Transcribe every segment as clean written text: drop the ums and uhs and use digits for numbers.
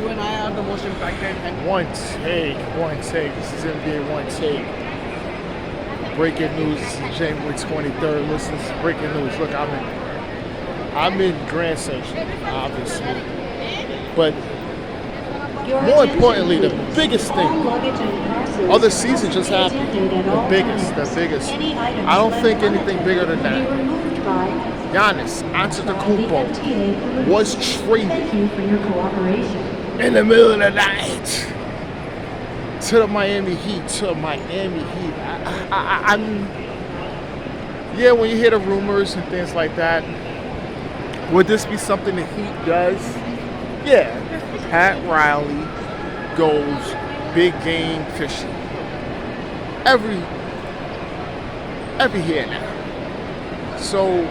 you and I are the most impacted. And One take. This is NBA One Take. Breaking news. This is January 23rd. Listen, this is breaking news. Look, I'm in Grand Central, obviously, but more importantly, the biggest thing. The season just happened. The biggest. I don't think anything bigger than that. Giannis Antetokounmpo was traded in the middle of the night to the Miami Heat. Yeah, when you hear the rumors and things like that, would this be something the Heat does? Yeah. Pat Riley goes big game fishing every year now. So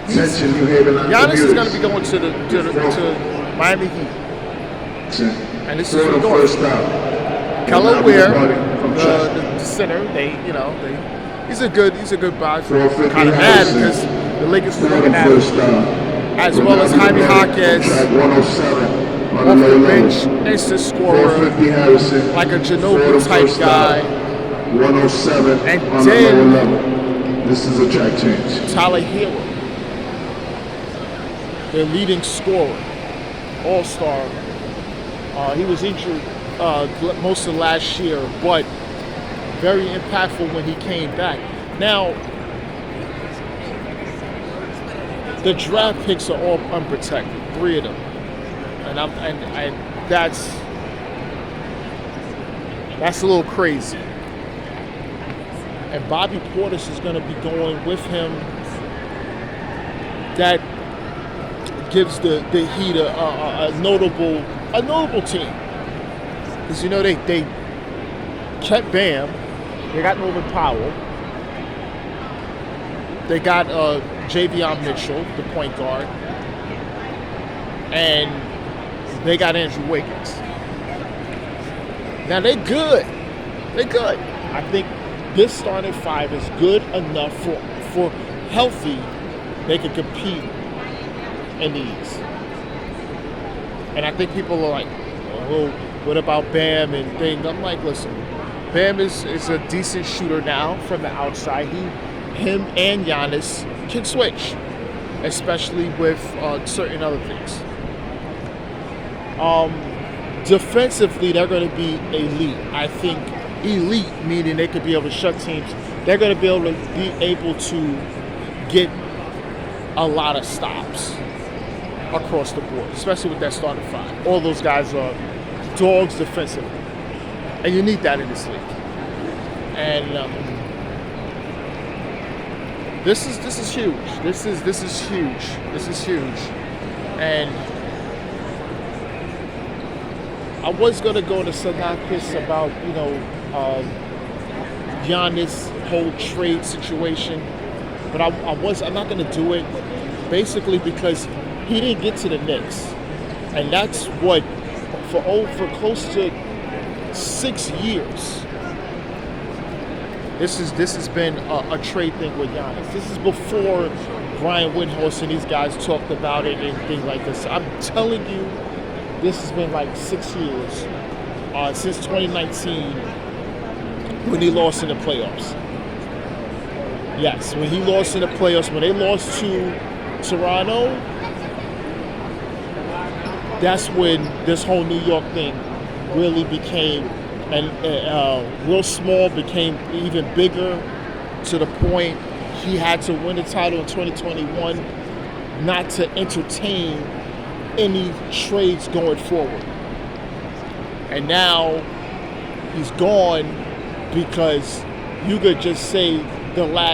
Giannis is going to be going to Miami Heat, and this is what going. Keller Ware, the center, he's a good buy. Kind of mad because the Lakers were looking at him, as well as Jaime Jaques off the bench, instant scorer, like a Ginobili type guy. 107 and on then the lower level. This is a track change. Tyler Herro, their leading scorer, all-star. He was injured most of last year, but very impactful when he came back. Now, the draft picks are all unprotected, 3 of them, and that's a little crazy. And Bobby Portis is going to be going with him. That gives the Heat a notable team, because they kept Bam, they got Norman Powell, they got Javion Mitchell, the point guard, and they got Andrew Wiggins. Now they're good. I think this starting 5 is good enough for healthy. They can compete in the East. And I think people are like, oh, what about Bam and things? I'm like, listen, Bam is a decent shooter now from the outside. Him and Giannis can switch, especially with certain other things. Defensively, they're going to be elite. I think elite, meaning they could be able to shut teams. They're going to be able to get a lot of stops across the board, especially with that starting 5. All those guys are dogs defensively, and you need that in this league. And this is huge. This is huge. And I was gonna go to synopsis about Giannis' whole trade situation, but I'm not gonna do it, basically because he didn't get to the Knicks, and that's what for close to 6 years. This has been a trade thing with Giannis. This is before Brian Windhorst and these guys talked about it and things like this. I'm telling you, this has been like 6 years, since 2019, when he lost in the playoffs. Yes, when he lost in the playoffs, when they lost to Toronto, that's when this whole New York thing really became, and real small became even bigger, to the point he had to win the title in 2021 not to entertain any trades going forward. And now he's gone because you could just say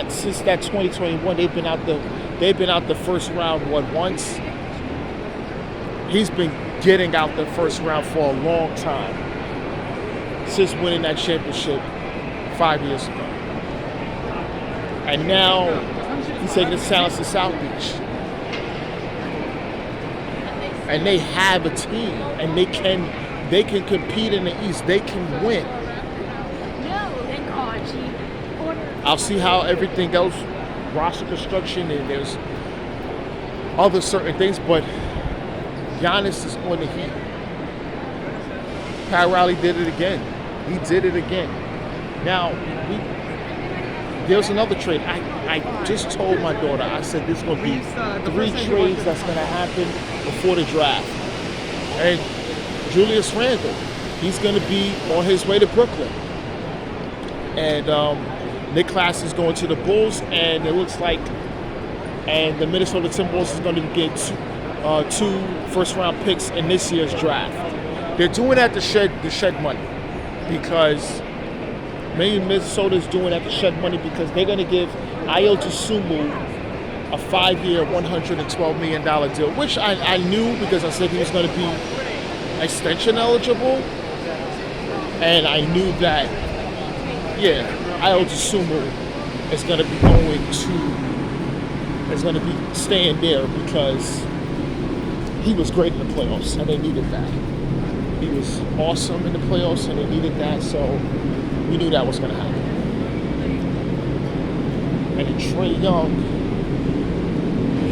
since that 2021 they've been out the first round once. He's been getting out the first round for a long time, since winning that championship 5 years ago. And now he's taking his talents to South Beach. And they have a team, and they can compete in the East. They can win. I'll see how everything goes, roster construction, and there's other certain things, but Giannis is on the Heat. Pat Riley did it again. He did it again. Now, there's another trade. I just told my daughter, I said there's going to be 3 trades that's going to happen before the draft. And Julius Randle, he's going to be on his way to Brooklyn. And Nick Claxton is going to the Bulls, and it looks like, and the Minnesota Timberwolves is going to get 2 first-round picks in this year's draft. They're doing that to shed money, because maybe Minnesota is doing that to shed money because they're going to give Iota Sumu a 5-year, $112 million deal, which I knew because I said he was going to be extension eligible, and I knew that, yeah, Iota Sumu is going to be staying there because he was great in the playoffs and they needed that. He was awesome in the playoffs and they needed that, so we knew that was going to happen. And Trae Young,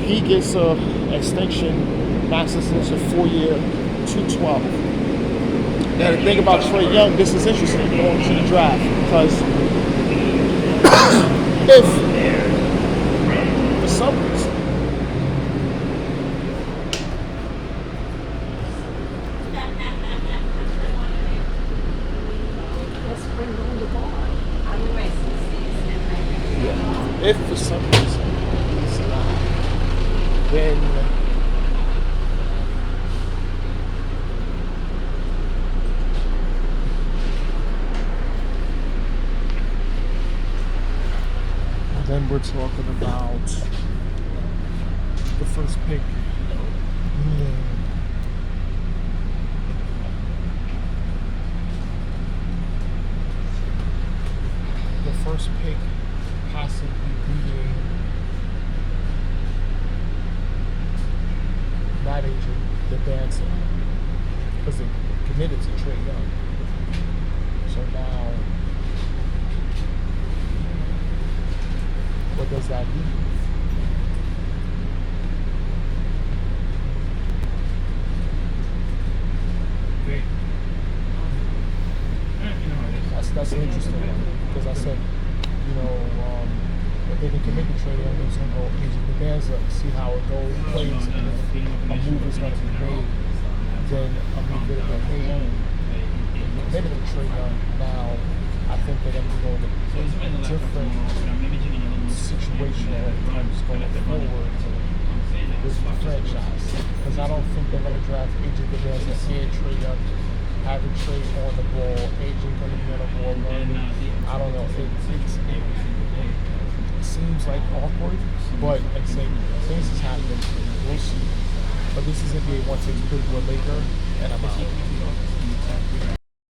he gets a extension, max extension, 4-year, $212. Now the thing about Trae Young, this is interesting going to the draft, because if for some reason if for some reason he's not, then we're talking about the first pick. The first pick possibly being not agent, the dancer, because they committed to Trae Young. So now, what does that mean? That's an interesting one, because I said, if they can commit to Trae Young, it's going to go into the dance, see how it goes, plays, and if a move is going to be made, then a move that will be made. Committed to Trae Young now, I think they're going to be going to different situational terms going forward with the franchise. Because I don't think they're going to draft AJ Gabeza and Trae Young, having Trae on the ball, AJ going to be on the ball learning. I don't know. It seems like awkward, but at the same things is happening. We'll see. But this is NBA One Takes Bigger later, and I'm out.